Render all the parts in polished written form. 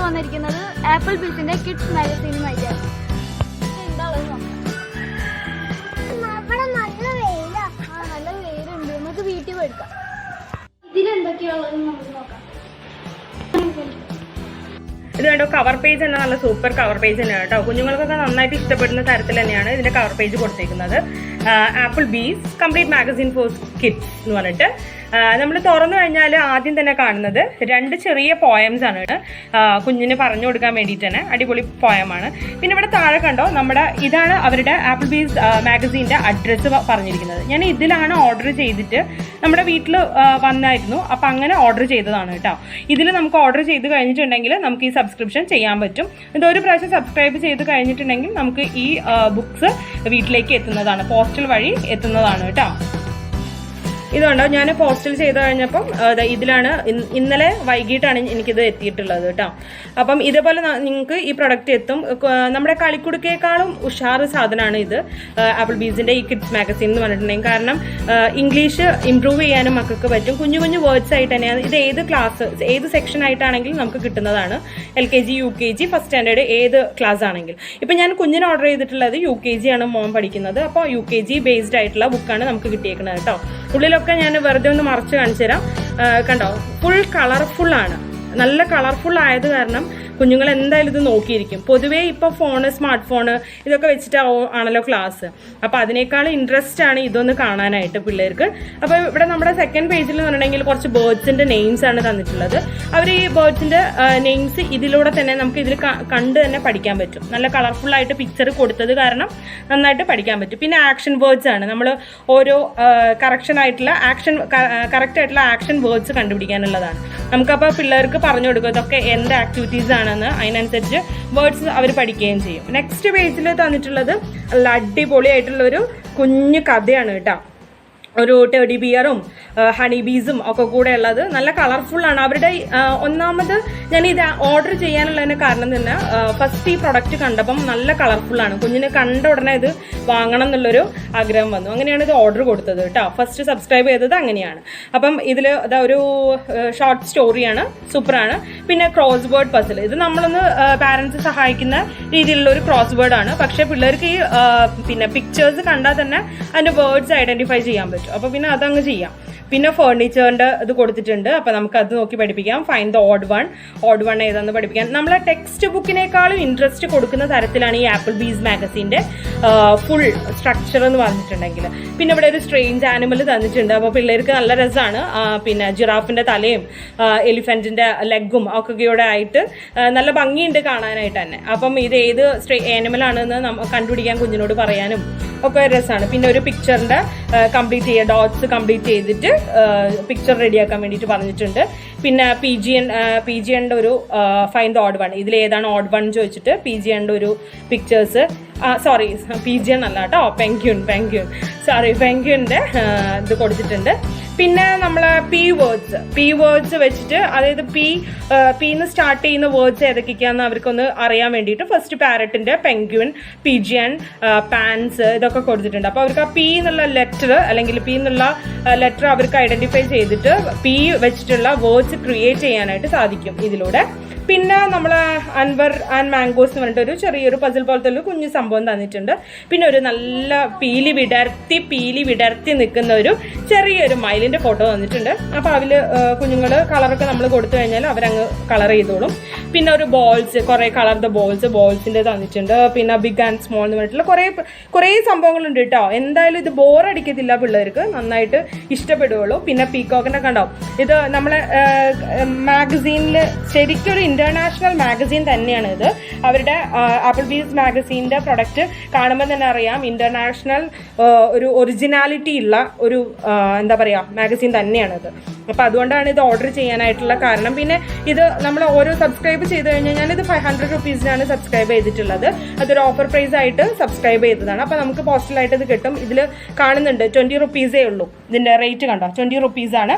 വന്നിരിക്കുന്നത് apple ബീസിന്റെ kids മാഗസീനുമായിട്ടാണ്. നല്ല വെയിലുണ്ട്, നമുക്ക് വീട്ടിൽ പോയെടുക്കാം. ഇതിലെന്തൊക്കെയാണെന്ന് നമുക്ക് നോക്കാം. ഇത് കണ്ടോ, കവർ പേജ് തന്നെ നല്ല സൂപ്പർ കവർ പേജ് തന്നെയാണ് കേട്ടോ. കുഞ്ഞുങ്ങൾക്കൊക്കെ നന്നായിട്ട് ഇഷ്ടപ്പെടുന്ന തരത്തിൽ തന്നെയാണ് ഇതിന്റെ കവർ പേജ് കൊടുത്തേക്കുന്നത്. Apple Bees complete magazine for kids എന്ന് പറഞ്ഞിട്ട് നമ്മൾ തുറന്നു കഴിഞ്ഞാൽ ആദ്യം തന്നെ കാണുന്നത് 2 ചെറിയ പോയംസ് ആണ്. കുഞ്ഞിന് പറഞ്ഞു കൊടുക്കാൻ വേണ്ടിയിട്ട് തന്നെ അടിപൊളി പോയമാണ്. പിന്നെ ഇവിടെ താഴെ കണ്ടോ, ഇതാണ് അവരുടെ ആപ്പിൾ ബീസ് മാഗസീൻ്റെ അഡ്രസ്സ് പറഞ്ഞിരിക്കുന്നത്. ഞാൻ ഇതിലാണ് ഓർഡർ ചെയ്തിട്ട് നമ്മുടെ വീട്ടിൽ വന്നായിരുന്നു, അപ്പം അങ്ങനെ ഓർഡർ ചെയ്തതാണ് കേട്ടോ. ഇതിൽ നമുക്ക് ഓർഡർ ചെയ്ത് കഴിഞ്ഞിട്ടുണ്ടെങ്കിൽ നമുക്ക് ഈ സബ്സ്ക്രിപ്ഷൻ ചെയ്യാൻ പറ്റും. ഇതൊരു പ്രാവശ്യം സബ്സ്ക്രൈബ് ചെയ്ത് കഴിഞ്ഞിട്ടുണ്ടെങ്കിൽ നമുക്ക് ഈ ബുക്സ് വീട്ടിലേക്ക് എത്തുന്നതാണ്, പോസ്റ്റൽ വഴി എത്തുന്നതാണ് കേട്ടോ. ഇതുണ്ടോ, ഞാൻ പോസ്റ്റൽ ചെയ്ത് കഴിഞ്ഞപ്പം ഇതിലാണ് ഇന്നലെ വൈകിട്ടാണ് എനിക്കിത് എത്തിയിട്ടുള്ളത് കേട്ടോ. അപ്പം ഇതേപോലെ നിങ്ങൾക്ക് ഈ പ്രൊഡക്റ്റ് എത്തും. നമ്മുടെ കളിക്കുടുക്കേക്കാളും ഉഷാറ് സാധനമാണ് ഇത്, ആപ്പിൾ ബീസിൻ്റെ ഈ കിഡ്സ് മാഗസീൻ എന്ന് പറഞ്ഞിട്ടുണ്ടെങ്കിൽ. കാരണം ഇംഗ്ലീഷ് ഇംപ്രൂവ് ചെയ്യാനും മക്കൾക്ക് പറ്റും. കുഞ്ഞു കുഞ്ഞു വേർഡ്സ് ആയിട്ട് തന്നെയാണ് ഇത്. ഏത് ക്ലാസ്, ഏത് സെക്ഷൻ ആയിട്ടാണെങ്കിലും നമുക്ക് കിട്ടുന്നതാണ്. LKG UKG ഫസ്റ്റ് സ്റ്റാൻഡേർഡ് ഏത് ക്ലാസ് ആണെങ്കിൽ. ഇപ്പം ഞാൻ കുഞ്ഞിന് ഓർഡർ ചെയ്തിട്ടുള്ളത് UKG ആണ് മോൻ പഠിക്കുന്നത്. അപ്പോൾ UKG ബേസ്ഡ് ആയിട്ടുള്ള ബുക്കാണ് നമുക്ക് കിട്ടിയേക്കുന്നത് കേട്ടോ. ഉള്ളിലൊക്കെ ഞാൻ വെറുതെ ഒന്ന് മറച്ച് കാണിച്ചു തരാം. കണ്ടോ, ഫുൾ കളർഫുള്ളാണ്. നല്ല കളർഫുൾ ആയത് കാരണം കുഞ്ഞുങ്ങൾ എന്തായാലും ഇത് നോക്കിയിരിക്കും. പൊതുവേ ഇപ്പോൾ സ്മാർട്ട് ഫോണ് ഇതൊക്കെ വെച്ചിട്ട് ആണല്ലോ ക്ലാസ്. അപ്പോൾ അതിനേക്കാൾ ഇൻട്രസ്റ്റ് ആണ് ഇതൊന്ന് കാണാനായിട്ട് പിള്ളേർക്ക്. അപ്പോൾ ഇവിടെ നമ്മുടെ സെക്കൻഡ് പേജിൽ എന്ന് പറഞ്ഞിട്ടുണ്ടെങ്കിൽ കുറച്ച് ബേർഡ്സിൻ്റെ നെയിംസ് ആണ് തന്നിട്ടുള്ളത്. അവർ ഈ ബേർഡ്സിൻ്റെ നെയിംസ് ഇതിലൂടെ തന്നെ നമുക്ക് ഇതിൽ കണ്ട് തന്നെ പഠിക്കാൻ പറ്റും. നല്ല കളർഫുള്ളായിട്ട് പിക്ചർ കൊടുത്തത് കാരണം നന്നായിട്ട് പഠിക്കാൻ പറ്റും. പിന്നെ ആക്ഷൻ വേർഡ്സ് ആണ്, നമ്മൾ ഓരോ കറക്റ്റായിട്ടുള്ള ആക്ഷൻ വേർഡ്സ് കണ്ടുപിടിക്കാനുള്ളതാണ്. നമുക്കപ്പോൾ പിള്ളേർക്ക് പറഞ്ഞു കൊടുക്കും ഇതൊക്കെ എന്ത് ആക്ടിവിറ്റീസ് ആണ്, അതിനനുസരിച്ച് വേർഡ്സ് അവർ പഠിക്കുകയും ചെയ്യും. നെക്സ്റ്റ് പേജിൽ തന്നിട്ടുള്ളത് നല്ല അടിപൊളിയായിട്ടുള്ളൊരു കുഞ്ഞു കഥയാണ് കേട്ടോ. ഒരു ടെഡി ബിയറും ഹണി ബീസും ഒക്കെ കൂടെ ഉള്ളത് നല്ല കളർഫുള്ളാണ്. അവരുടെ ഒന്നാമത് ഞാൻ ഇത് ഓർഡർ ചെയ്യാനുള്ളതിന് കാരണം തന്നെ ഫസ്റ്റ് ഈ പ്രൊഡക്റ്റ് കണ്ടപ്പം നല്ല കളർഫുള്ളാണ്. കുഞ്ഞിന് കണ്ട ഉടനെ ഇത് വാങ്ങണം എന്നുള്ളൊരു ആഗ്രഹം വന്നു. അങ്ങനെയാണ് ഇത് ഓർഡർ കൊടുത്തത് കേട്ടോ. ഫസ്റ്റ് സബ്സ്ക്രൈബ് ചെയ്തത് അങ്ങനെയാണ്. അപ്പം ഇതിൽ ഒരു ഷോർട്ട് സ്റ്റോറിയാണ്, സൂപ്പറാണ്. പിന്നെ ക്രോസ് വേർഡ് പസിൽ, ഇത് നമ്മളൊന്ന് പാരൻസ് സഹായിക്കുന്ന രീതിയിലുള്ള ഒരു ക്രോസ് വേർഡാണ്. പക്ഷേ പിള്ളേർക്ക് ഈ പിന്നെ പിക്ചേഴ്സ് കണ്ടാൽ തന്നെ അതിൻ്റെ വേർഡ്സ് ഐഡൻറ്റിഫൈ ചെയ്യാൻ പറ്റും. അപ്പോൾ പിന്നെ അതങ്ങ് ചെയ്യാം. പിന്നെ ഫേർണിച്ചറിൻ്റെ ഇത് കൊടുത്തിട്ടുണ്ട്. അപ്പോൾ നമുക്കത് നോക്കി പഠിപ്പിക്കാം. ഫൈൻഡ് ദ ഓഡ് വൺ ഏതാണെന്ന് പഠിപ്പിക്കാൻ. നമ്മളെ ടെക്സ്റ്റ് ബുക്കിനേക്കാളും ഇൻട്രസ്റ്റ് കൊടുക്കുന്ന തരത്തിലാണ് ഈ ആപ്പിൾ ബീസ് മാഗസീൻ്റെ ഫുൾ സ്ട്രക്ചർ എന്ന് പറഞ്ഞിട്ടുണ്ടെങ്കിൽ. പിന്നെ ഇവിടെ ഒരു സ്ട്രേഞ്ച് ആനിമൽ തന്നിട്ടുണ്ട്. അപ്പോൾ പിള്ളേർക്ക് നല്ല രസമാണ്. പിന്നെ ജിറാഫിൻ്റെ തലയും എലിഫൻറ്റിൻ്റെ ലെഗും ഒക്കെ കൂടെ ആയിട്ട് നല്ല ഭംഗിയുണ്ട് കാണാനായിട്ട് തന്നെ. അപ്പം ഇത് ഏത് ആനിമലാണെന്ന് കണ്ടുപിടിക്കാൻ കുഞ്ഞിനോട് പറയാനും ഒക്കെ രസമാണ്. പിന്നെ ഒരു പിക്ചറിൻ്റെ ഡോട്ട്സ് കംപ്ലീറ്റ് ചെയ്തിട്ട് പിക്ചർ റെഡിയാക്കാൻ വേണ്ടിയിട്ട് പറഞ്ഞിട്ടുണ്ട്. പിന്നെ PGN ഒരു ഫൈൻഡ് ദ ഓഡ് വൺ, ഇതിലേതാണ് ഓഡ് വൺ ചോദിച്ചിട്ട് PGN ഒരു പിക്ചേഴ്സ്, സോറി PGN അല്ല കേട്ടോ, പെൻഗ്വിൻ്റെ ഇത് കൊടുത്തിട്ടുണ്ട്. പിന്നെ നമ്മൾ പി വേർഡ്സ് വെച്ചിട്ട്, അതായത് പീന്ന് സ്റ്റാർട്ട് ചെയ്യുന്ന വേർഡ്സ് ഏതൊക്കെയാണെന്ന് അവർക്കൊന്ന് അറിയാൻ വേണ്ടിയിട്ട് ഫസ്റ്റ് പാരറ്റിൻ്റെ, പെൻഗ്വിൻ, PGN, പാൻസ് ഇതൊക്കെ കൊടുത്തിട്ടുണ്ട്. അപ്പോൾ അവർക്ക് ആ പി എന്നുള്ള ലെറ്റർ അല്ലെങ്കിൽ പി എന്നുള്ള ലെറ്റർ അവർക്ക് ഐഡൻറ്റിഫൈ ചെയ്തിട്ട് പി വെച്ചിട്ടുള്ള വേർഡ്സ് ക്രിയേറ്റ് ചെയ്യാനായിട്ട് സാധിക്കും ഇതിലൂടെ. പിന്നെ നമ്മൾ അൻവർ ആൻഡ് മാംഗോസ് എന്ന് പറഞ്ഞിട്ട് ഒരു ചെറിയൊരു പസിൽ പോലത്തെ ഒരു കുഞ്ഞു സംഭവം തന്നിട്ടുണ്ട്. പിന്നെ ഒരു നല്ല പീലി വിടർത്തി നിൽക്കുന്ന ഒരു ചെറിയൊരു മയിലിൻ്റെ ഫോട്ടോ തന്നിട്ടുണ്ട്. അപ്പോൾ അതിൽ കുഞ്ഞുങ്ങൾ കളറൊക്കെ നമ്മൾ കൊടുത്തു കഴിഞ്ഞാൽ അവരങ്ങ് കളർ ചെയ്തോളും. പിന്നെ ഒരു ബോൾസ്, കുറേ കളർഡ് ബോൾസിൻ്റെ തന്നിട്ടുണ്ട്. പിന്നെ ബിഗ് ആൻഡ് സ്മോൾ എന്ന് പറഞ്ഞിട്ടുള്ള കുറേ സംഭവങ്ങളുണ്ട് കേട്ടോ. എന്തായാലും ഇത് ബോറടിക്കത്തില്ല, പിള്ളേർക്ക് നന്നായിട്ട് ഇഷ്ടപ്പെടുകയുള്ളൂ. പിന്നെ പീകോക്കിൻ്റെ കണ്ടാവും, ഇത് നമ്മളെ മാഗസീനിൽ ശരിക്കും ഒരു ഇന്റർനാഷണൽ മാഗസീൻ തന്നെയാണ് ഇത്. അവരുടെ ആപ്പിൾ ബീസ് മാഗസീൻ്റെ പ്രൊഡക്റ്റ് കാണുമ്പോൾ തന്നെ അറിയാം ഇന്റർനാഷണൽ ഒരു ഒറിജിനാലിറ്റി ഉള്ള ഒരു എന്താ പറയുക മാഗസീൻ തന്നെയാണിത്. അപ്പോൾ അതുകൊണ്ടാണ് ഇത് ഓർഡർ ചെയ്യാനായിട്ടുള്ള കാരണം. പിന്നെ ഇത് നമ്മൾ ഓരോ സബ്സ്ക്രൈബ് ചെയ്ത് കഴിഞ്ഞാൽ ഞാനിത് 500 റുപ്പീസിനാണ് സബ്സ്ക്രൈബ് ചെയ്തിട്ടുള്ളത്. അതൊരു ഓഫർ പ്രൈസ് ആയിട്ട് സബ്സ്ക്രൈബ് ചെയ്തതാണ്. അപ്പോൾ നമുക്ക് പോസ്റ്റലായിട്ട് ഇത് കിട്ടും. ഇതിൽ കാണുന്നുണ്ട് 20 റുപ്പീസേ ഉള്ളൂ. ഇതിൻ്റെ റേറ്റ് കണ്ടോ, 20 റുപ്പീസാണ്.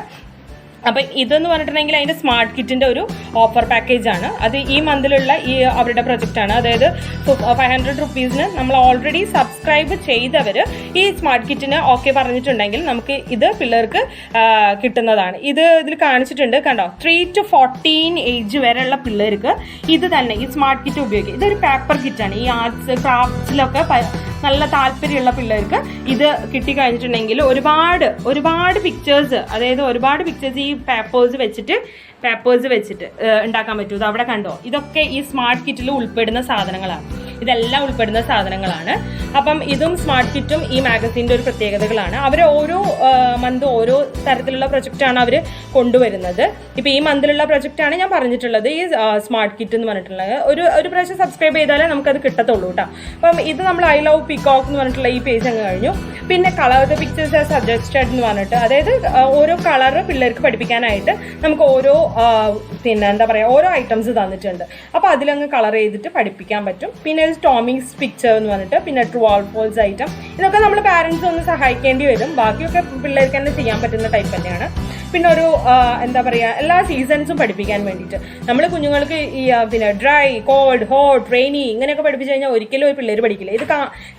അപ്പം ഇതെന്ന് പറഞ്ഞിട്ടുണ്ടെങ്കിൽ അതിൻ്റെ സ്മാർട്ട് കിറ്റിൻ്റെ ഒരു ഓഫർ പാക്കേജാണ്. അത് ഈ മന്തിലുള്ള ഈ അവരുടെ പ്രൊജക്റ്റാണ്. അതായത് 500 റുപ്പീസിന് നമ്മൾ ഓൾറെഡി സബ്സ്ക്രൈബ് ചെയ്തവർ ഈ സ്മാർട്ട് കിറ്റിന് ഓക്കെ പറഞ്ഞിട്ടുണ്ടെങ്കിൽ നമുക്ക് ഇത് പിള്ളേർക്ക് കിട്ടുന്നതാണ്. ഇതിൽ കാണിച്ചിട്ടുണ്ട്, കണ്ടോ, 3 to 14 ഏജ് വരെയുള്ള പിള്ളേർക്ക് ഇത് തന്നെ ഈ സ്മാർട്ട് കിറ്റ് ഉപയോഗിക്കുക. ഇതൊരു പേപ്പർ കിറ്റാണ്. ഈ ആർട്സ് ക്രാഫ്റ്റ്സിലൊക്കെ നല്ല താല്പര്യമുള്ള പിള്ളേർക്ക് ഇത് കിട്ടിക്കഴിഞ്ഞിട്ടുണ്ടെങ്കിൽ ഒരുപാട് പിക്ചേഴ്സ്, അതായത് ഒരുപാട് പിക്ചേഴ്സ് ഈ പേപ്പേഴ്സ് വെച്ചിട്ട് ഉണ്ടാക്കാൻ പറ്റും. ഇത് അവിടെ കണ്ടോ, ഇതൊക്കെ ഈ സ്മാർട്ട് കിറ്റിൽ ഉൾപ്പെടുന്ന സാധനങ്ങളാണ്. ഇതെല്ലാം ഉൾപ്പെടുന്ന സാധനങ്ങളാണ്. അപ്പം ഇതും സ്മാർട്ട് കിറ്റും ഈ മാഗസീൻ്റെ ഒരു പ്രത്യേകതകളാണ്. അവർ ഓരോ മന്ത് ഓരോ തരത്തിലുള്ള പ്രൊജക്റ്റാണ് അവർ കൊണ്ടുവരുന്നത്. ഇപ്പം ഈ മന്തിലുള്ള പ്രൊജക്റ്റാണ് ഞാൻ പറഞ്ഞിട്ടുള്ളത്, ഈ സ്മാർട്ട് കിറ്റ് എന്ന് പറഞ്ഞിട്ടുള്ളത്. ഒരു പ്രാവശ്യം സബ്സ്ക്രൈബ് ചെയ്താലേ നമുക്കത് കിട്ടത്തുള്ളൂ കേട്ടോ. അപ്പം ഇത് നമ്മൾ ഐ ലവ് പീകോക്ക് എന്ന് പറഞ്ഞിട്ടുള്ള ഈ പേജ് അങ്ങ് കഴിഞ്ഞു. പിന്നെ colour the pictures R suggested എന്ന് പറഞ്ഞിട്ട്, അതായത് ഓരോ കളർ പിള്ളേർക്ക് പഠിപ്പിക്കാനായിട്ട് നമുക്ക് ഓരോ ഓരോ ഐറ്റംസ് തന്നിട്ടുണ്ട്. അപ്പോൾ അതിലങ്ങ് കളർ ചെയ്തിട്ട് പഠിപ്പിക്കാൻ പറ്റും. പിന്നെ ടോമിങ്സ് പിക്ചർ എന്ന് പറഞ്ഞിട്ട്, പിന്നെ ട്രൂ ഓർ ഫോൾസ് ഐറ്റം, ഇതൊക്കെ നമ്മൾ പാരൻസ് ഒന്ന് സഹായിക്കേണ്ടി വരും. ബാക്കിയൊക്കെ പിള്ളേർക്ക് തന്നെ ചെയ്യാൻ പറ്റുന്ന ടൈപ്പ് തന്നെയാണ്. പിന്നെ ഒരു എല്ലാ സീസൺസും പഠിപ്പിക്കാൻ വേണ്ടിയിട്ട് നമ്മൾ കുഞ്ഞുങ്ങൾക്ക് ഈ ഡ്രൈ, കോൾഡ്, ഹോട്ട്, റെയിനി ഇങ്ങനെയൊക്കെ പഠിപ്പിച്ചു കഴിഞ്ഞാൽ ഒരിക്കലും ഒരു പിള്ളേർ പഠിക്കില്ല. ഇത്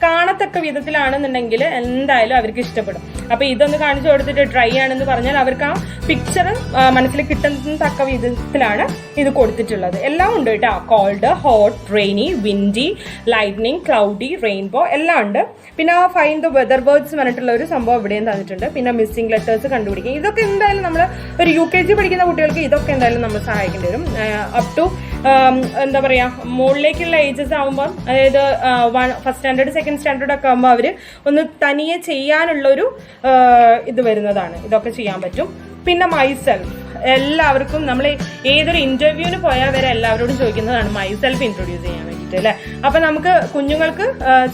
കാണത്തക്ക വിധത്തിലാണെന്നുണ്ടെങ്കിൽ എന്തായാലും അവർക്ക് ഇഷ്ടപ്പെടും. അപ്പോൾ ഇതൊന്ന് കാണിച്ചു കൊടുത്തിട്ട് ഡ്രൈ ആണെന്ന് പറഞ്ഞാൽ അവർക്ക് ആ പിക്ചർ മനസ്സിൽ കിട്ടുന്നതക്ക വിധത്തിലാണ് ഇത് കൊടുത്തിട്ടുള്ളത്. എല്ലാം ഉണ്ട് കേട്ടോ. Cold, hot, rainy, windy, lightning, cloudy, rainbow എല്ലാം ഉണ്ട്. പിന്നെ ഫൈൻഡ് ദ വെതർ വേർഡ്സ് പറഞ്ഞിട്ടുള്ള ഒരു സംഭവം ഇവിടെയും തന്നിട്ടുണ്ട്. പിന്നെ മിസ്സിംഗ് ലെറ്റേഴ്സ് കണ്ടുപിടിക്കുക. ഇതൊക്കെ എന്തായാലും നമ്മൾ ഒരു UKG പഠിക്കുന്ന കുട്ടികൾക്ക് ഇതൊക്കെ എന്തായാലും നമ്മൾ സഹായിക്കേണ്ടി വരും. അപ് ടു മുകളിലേക്കുള്ള ഏജസ് ആകുമ്പോൾ, അതായത് ഫസ്റ്റ് സ്റ്റാൻഡേർഡ്, സെക്കൻഡ് സ്റ്റാൻഡേർഡ് ഒക്കെ ആകുമ്പോൾ അവർ ഒന്ന് തനിയെ ചെയ്യാനുള്ളൊരു ഇത് വരുന്നതാണ്. ഇതൊക്കെ ചെയ്യാൻ പറ്റും. പിന്നെ മൈസെൽഫ്, എല്ലാവർക്കും നമ്മൾ ഏതൊരു ഇൻ്റർവ്യൂവിന് പോയാൽ വരെ എല്ലാവരോടും ചോദിക്കുന്നതാണ് മൈസെൽഫ് ഇൻട്രൊഡ്യൂസ് ചെയ്യാൻ വേണ്ടിയിട്ട് അല്ലേ. അപ്പം നമുക്ക് കുഞ്ഞുങ്ങൾക്ക്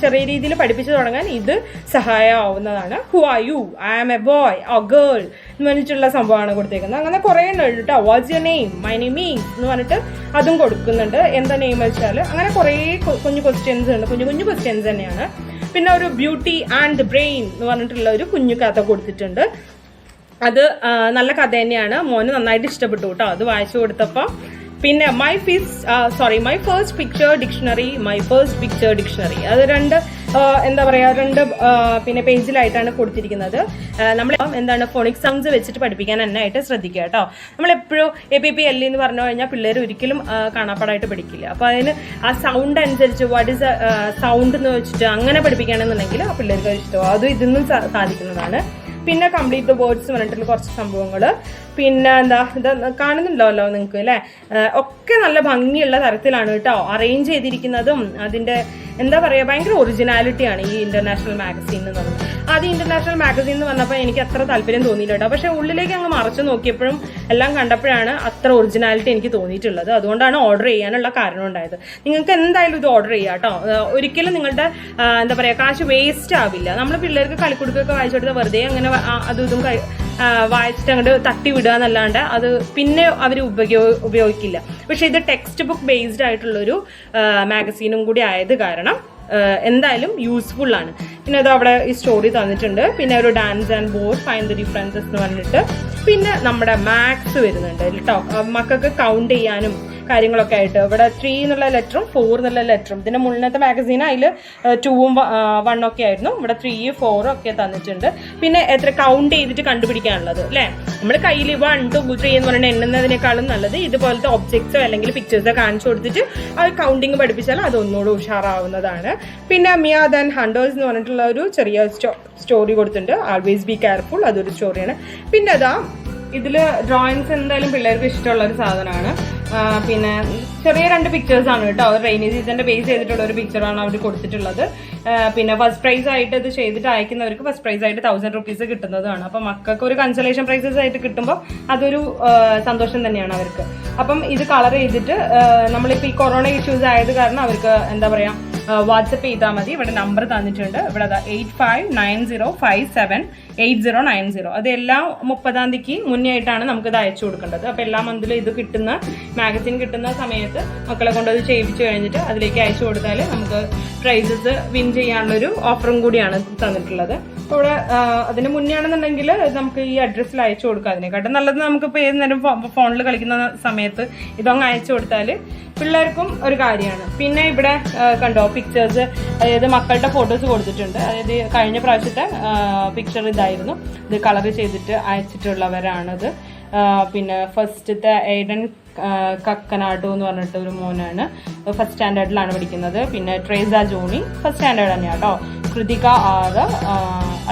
ചെറിയ രീതിയിൽ പഠിപ്പിച്ചു തുടങ്ങാൻ ഇത് സഹായമാവുന്നതാണ്. Who are you, I am a boy, a girl എന്ന് പറഞ്ഞിട്ടുള്ള സംഭവമാണ് കൊടുത്തേക്കുന്നത്. അങ്ങനെ കുറേ ഉണ്ട് കേട്ടോ. What's your name, my name is എന്ന് പറഞ്ഞിട്ട് അതും കൊടുക്കുന്നുണ്ട്. എന്താ നെയിം വെച്ചാൽ അങ്ങനെ കുറേ കുഞ്ഞു ക്വസ്റ്റ്യൻസ് ഉണ്ട്. കുഞ്ഞു ക്വസ്റ്റ്യൻസ് തന്നെയാണ്. പിന്നെ ഒരു ബ്യൂട്ടി ആൻഡ് ബ്രെയിൻ എന്ന് പറഞ്ഞിട്ടുള്ള ഒരു കുഞ്ഞു കഥ കൊടുത്തിട്ടുണ്ട്. അത് നല്ല കഥ തന്നെയാണ്. മോന് നന്നായിട്ട് ഇഷ്ടപ്പെട്ടു കേട്ടോ അത് വായിച്ചു കൊടുത്തപ്പോൾ. പിന്നെ മൈ ഫസ്റ്റ് പിക്ചർ ഡിക്ഷണറി അത് രണ്ട് പിന്നെ പേജിലായിട്ടാണ് കൊടുത്തിരിക്കുന്നത്. നമ്മൾ ഫോണിക് സൗണ്ട്സ് വെച്ചിട്ട് പഠിപ്പിക്കാൻ തന്നെയായിട്ട് ശ്രദ്ധിക്കുക കേട്ടോ. നമ്മളെപ്പോഴും APPL എന്ന് പറഞ്ഞു കഴിഞ്ഞാൽ പിള്ളേർ ഒരിക്കലും കാണാപ്പാടായിട്ട് പഠിക്കില്ല. അപ്പോൾ അതിന് ആ സൗണ്ട് അനുസരിച്ച് വാട്ട് ഈസ് സൗണ്ട് എന്ന് വെച്ചിട്ട് അങ്ങനെ പഠിപ്പിക്കുകയാണെന്നുണ്ടെങ്കിൽ ആ പിള്ളേർക്ക് ഇഷ്ടമാവും. അതും ഇതൊന്നും സാധിക്കുന്നതാണ്. പിന്നെ കംപ്ലീറ്റ് ദ വേർഡ്സ് പറഞ്ഞിട്ടുള്ള കുറച്ച് സംഭവങ്ങൾ. പിന്നെ ഇത് കാണുന്നുണ്ടല്ലോ നിങ്ങൾക്ക് അല്ലേ. ഒക്കെ നല്ല ഭംഗിയുള്ള തരത്തിലാണ് കേട്ടോ അറേഞ്ച് ചെയ്തിരിക്കുന്നതും. അതിൻ്റെ ഭയങ്കര ഒറിജിനാലിറ്റിയാണ് ഈ ഇന്റർനാഷണൽ മാഗസീൻ എന്ന് പറയുന്നത്. അത് ഇന്റർനാഷണൽ മാഗസീൻ എന്ന് പറഞ്ഞപ്പോൾ എനിക്ക് അത്ര താല്പര്യം തോന്നിയില്ല കേട്ടോ. പക്ഷേ ഉള്ളിലേക്ക് അങ്ങ് മറച്ചു നോക്കിയപ്പോഴും എല്ലാം കണ്ടപ്പോഴാണ് അത്ര ഒറിജിനാലിറ്റി എനിക്ക് തോന്നിയിട്ടുള്ളത്. അതുകൊണ്ടാണ് ഓർഡർ ചെയ്യാനുള്ള കാരണം ഉണ്ടായത്. നിങ്ങൾക്ക് എന്തായാലും ഇത് ഓർഡർ ചെയ്യാം കേട്ടോ. ഒരിക്കലും നിങ്ങളുടെ കാശ് വേസ്റ്റ് ആവില്ല. നമ്മൾ പിള്ളേർക്ക് കളിക്കുടുക്കൊക്കെ വായിച്ചു കൊടുത്താൽ വെറുതെ അങ്ങനെ അതും ഇതും വായിച്ചിട്ട് അങ്ങോട്ട് തട്ടി വിടുക എന്നല്ലാണ്ട് അത് പിന്നെ അവർ ഉപയോഗിക്കില്ല. പക്ഷെ ഇത് ടെക്സ്റ്റ് ബുക്ക് ബേസ്ഡ് ആയിട്ടുള്ളൊരു മാഗസീനും കൂടി ആയത് കാരണം എന്തായാലും യൂസ്ഫുൾ ആണ്. പിന്നെ അത് അവിടെ ഈ സ്റ്റോറി തന്നിട്ടുണ്ട്. പിന്നെ ഒരു dance and board, find the differences എന്ന് പറഞ്ഞിട്ട്. പിന്നെ നമ്മുടെ മാത്സ് വരുന്നുണ്ട് കേട്ടോ. മക്കൾക്ക് കൗണ്ട് ചെയ്യാനും കാര്യങ്ങളൊക്കെ ആയിട്ട് ഇവിടെ 3 എന്നുള്ള ലെറ്ററും 4 എന്നുള്ള ലെറ്ററും. ഇതിൻ്റെ മുന്നത്തെ മാഗസീൻ അതിൽ 2ഉം 1 ഒക്കെ ആയിരുന്നു. ഇവിടെ 3, 4 ഒക്കെ തന്നിട്ടുണ്ട്. പിന്നെ എത്ര കൗണ്ട് ചെയ്തിട്ട് കണ്ടുപിടിക്കാനുള്ളത് അല്ലേ. നമ്മൾ കയ്യിൽ 1, 2, 3 എന്ന് പറഞ്ഞാൽ എണ്ണുന്നതിനേക്കാളും നല്ലത് ഇതുപോലത്തെ ഒബ്ജക്ട്സോ അല്ലെങ്കിൽ പിക്ചേഴ്സോ കാണിച്ചു കൊടുത്തിട്ട് അത് കൗണ്ടിങ് പഠിപ്പിച്ചാൽ അതൊന്നുകൂടെ ഉഷാറാവുന്നതാണ്. പിന്നെ മിയാദ് ആൻഡ് ഹണ്ടേഴ്സ് എന്ന് പറഞ്ഞിട്ടുള്ള ഒരു ചെറിയ സ്റ്റോറി കൊടുത്തിട്ടുണ്ട്. ആൾവേസ് ബി കെയർഫുൾ, അതൊരു സ്റ്റോറിയാണ്. പിന്നെ ഇതിൽ ഡ്രോയിങ്സ് എന്തായാലും പിള്ളേർക്ക് ഇഷ്ടമുള്ള ഒരു സാധനമാണ്. പിന്നെ ചെറിയ 2 പിക്ചേഴ്സാണ് കേട്ടോ. റെയിനി സീസണിൻ്റെ ബേസ് ചെയ്തിട്ടുള്ള ഒരു പിക്ചറാണ് അവർ കൊടുത്തിട്ടുള്ളത്. പിന്നെ ഫസ്റ്റ് പ്രൈസ് ആയിട്ട് ഇത് ചെയ്തിട്ട് അയക്കുന്നവർക്ക് ഫസ്റ്റ് പ്രൈസ് ആയിട്ട് 1000 റുപ്പീസ് കിട്ടുന്നതാണ്. അപ്പം മക്കൾക്ക് ഒരു കൺസലേഷൻ പ്രൈസസ് ആയിട്ട് കിട്ടുമ്പോൾ അതൊരു സന്തോഷം തന്നെയാണ് അവർക്ക്. അപ്പം ഇത് കളർ ചെയ്തിട്ട് നമ്മളിപ്പോൾ ഈ കൊറോണ ഇഷ്യൂസ് ആയത് കാരണം അവർക്ക് വാട്സപ്പ് ചെയ്താൽ മതി. ഇവിടെ നമ്പർ തന്നിട്ടുണ്ട്. ഇവിടെ 859057 8090. അത് എല്ലാ 30-ാം തീയതിക്ക് മുന്നേ ആയിട്ടാണ് നമുക്കിത് അയച്ചു കൊടുക്കേണ്ടത്. അപ്പോൾ എല്ലാ മന്തിലും ഇത് കിട്ടുന്ന മാഗസിൻ കിട്ടുന്ന സമയത്ത് മക്കളെ കൊണ്ട് അത് ചെയ്യിപ്പിച്ച് കഴിഞ്ഞിട്ട് അതിലേക്ക് അയച്ചു കൊടുത്താൽ നമുക്ക് പ്രൈസസ് വിൻ ചെയ്യാനുള്ളൊരു ഓഫറും കൂടിയാണ് തന്നിട്ടുള്ളത്. അപ്പോൾ ഇവിടെ അതിന് മുന്നേ ആണെന്നുണ്ടെങ്കിൽ നമുക്ക് ഈ അഡ്രസ്സിൽ അയച്ചു കൊടുക്കുക. അതിനെക്കാട്ടും നല്ലത് നമുക്കിപ്പോൾ ഏത് നേരം ഫോണിൽ കളിക്കുന്ന സമയത്ത് ഇതങ്ങ് അയച്ചു കൊടുത്താൽ പിള്ളേർക്കും ഒരു കാര്യമാണ്. പിന്നെ ഇവിടെ കണ്ടോ പിക്ചേഴ്സ്, അതായത് മക്കളുടെ ഫോട്ടോസ് കൊടുത്തിട്ടുണ്ട്. അതായത് കഴിഞ്ഞ പ്രാവശ്യത്തെ പിക്ചർ ഇതായിരുന്നു. ഇത് കളർ ചെയ്തിട്ട് അയച്ചിട്ടുള്ളവരാണത്. പിന്നെ ഫസ്റ്റത്തെ എയ്ഡൻ കക്കനാട്ടു എന്ന് പറഞ്ഞിട്ട് ഒരു മോനാണ്, ഫസ്റ്റ് സ്റ്റാൻഡേർഡിലാണ് പഠിക്കുന്നത്. പിന്നെ ട്രേസ ജോണി ഫസ്റ്റ് സ്റ്റാൻഡേർഡ് തന്നെയാണ് കേട്ടോ. കൃതിക ആറ്,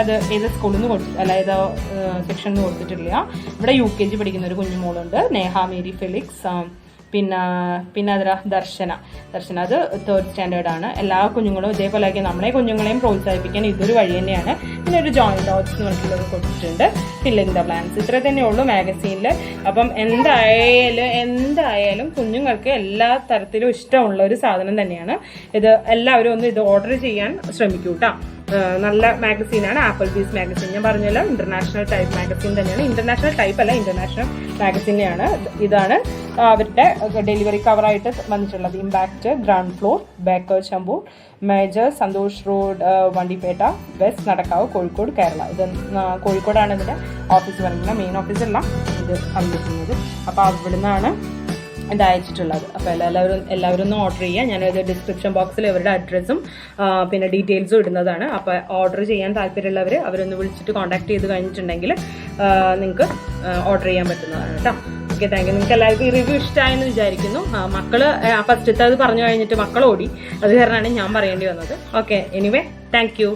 അത് ഏത് സ്കൂളിൽ നിന്ന് കൊടുത്തിട്ട് അല്ല ഏതോ സെക്ഷനിൽ നിന്ന് കൊടുത്തിട്ടില്ല. ഇവിടെ UKG പഠിക്കുന്ന ഒരു കുഞ്ഞുമോളുണ്ട്, നേഹ മേരി ഫെലിക്സ്. പിന്നെ അതിൽ ദർശന അത് 3rd സ്റ്റാൻഡേർഡാണ്. എല്ലാ കുഞ്ഞുങ്ങളും ഇതേപോലെയൊക്കെ നമ്മളെ കുഞ്ഞുങ്ങളെയും പ്രോത്സാഹിപ്പിക്കാൻ ഇതൊരു വഴി തന്നെയാണ്. പിന്നെ ഒരു ജോയിൻ ഡോട്ട്സ് എന്ന് പറഞ്ഞിട്ടുള്ളത് കൊടുത്തിട്ടുണ്ട്, ഫില്ലിംഗ് ദ ബ്ലാങ്ക്സ്. ഇത്ര തന്നെയുള്ളൂ മാഗസീനിൽ. അപ്പം എന്തായാലും കുഞ്ഞുങ്ങൾക്ക് എല്ലാ തരത്തിലും ഇഷ്ടമുള്ള ഒരു സാധനം തന്നെയാണ് ഇത്. എല്ലാവരും ഒന്ന് ഇത് ഓർഡർ ചെയ്യാൻ ശ്രമിക്കൂ കേട്ടോ. നല്ല മാഗസീനാണ് ആപ്പിൾ ബീസ് മാഗസീൻ. ഞാൻ പറഞ്ഞല്ലോ ഇന്റർനാഷണൽ ടൈപ്പ് മാഗസീൻ തന്നെയാണ്. ഇന്റർനാഷണൽ ടൈപ്പ് അല്ല, ഇന്റർനാഷണൽ മാഗസീനാണ്. ഇതാണ് അവരുടെ ഡെലിവറി കവറായിട്ട് വന്നിട്ടുള്ളത്. ഇമ്പാക്റ്റ്, ഗ്രൗണ്ട് ഫ്ലോർ, ബേക്കർ ചമ്പൂർ, major, Santhosh road, Vandipetta, west, Nadakkavu, Kozhikode, Kerala. ഇത് കോഴിക്കോടാണ് ഇതിൻ്റെ ഓഫീസ് പറയുന്നത്, മെയിൻ ഓഫീസല്ല ഇത് വന്നിരിക്കുന്നത്. അപ്പോൾ അവിടുന്നാണ് ഇത് അയച്ചിട്ടുള്ളത്. അപ്പോൾ എല്ലാവരും ഒന്ന് ഓർഡർ ചെയ്യുക. ഞാനത് ഡിസ്ക്രിപ്ഷൻ ബോക്സിൽ ഇവരുടെ അഡ്രസ്സും പിന്നെ ഡീറ്റെയിൽസും ഇടുന്നതാണ്. അപ്പോൾ ഓർഡർ ചെയ്യാൻ താല്പര്യമുള്ളവർ അവരൊന്ന് വിളിച്ചിട്ട് കോൺടാക്ട് ചെയ്ത് കഴിഞ്ഞിട്ടുണ്ടെങ്കിൽ നിങ്ങൾക്ക് ഓർഡർ ചെയ്യാൻ പറ്റുന്നതാണ് കേട്ടോ. Okay, thank you. നിങ്ങൾക്ക് എല്ലാവർക്കും ഈ റിവ്യൂ ഇഷ്ടമായെന്ന് വിചാരിക്കുന്നു. മക്കള് ഫസ്റ്റത്തെ അത് പറഞ്ഞു കഴിഞ്ഞിട്ട് മക്കൾ ഓടി, അത് കാരണമാണ് ഞാൻ പറയേണ്ടി വന്നത്. Okay, anyway thank you.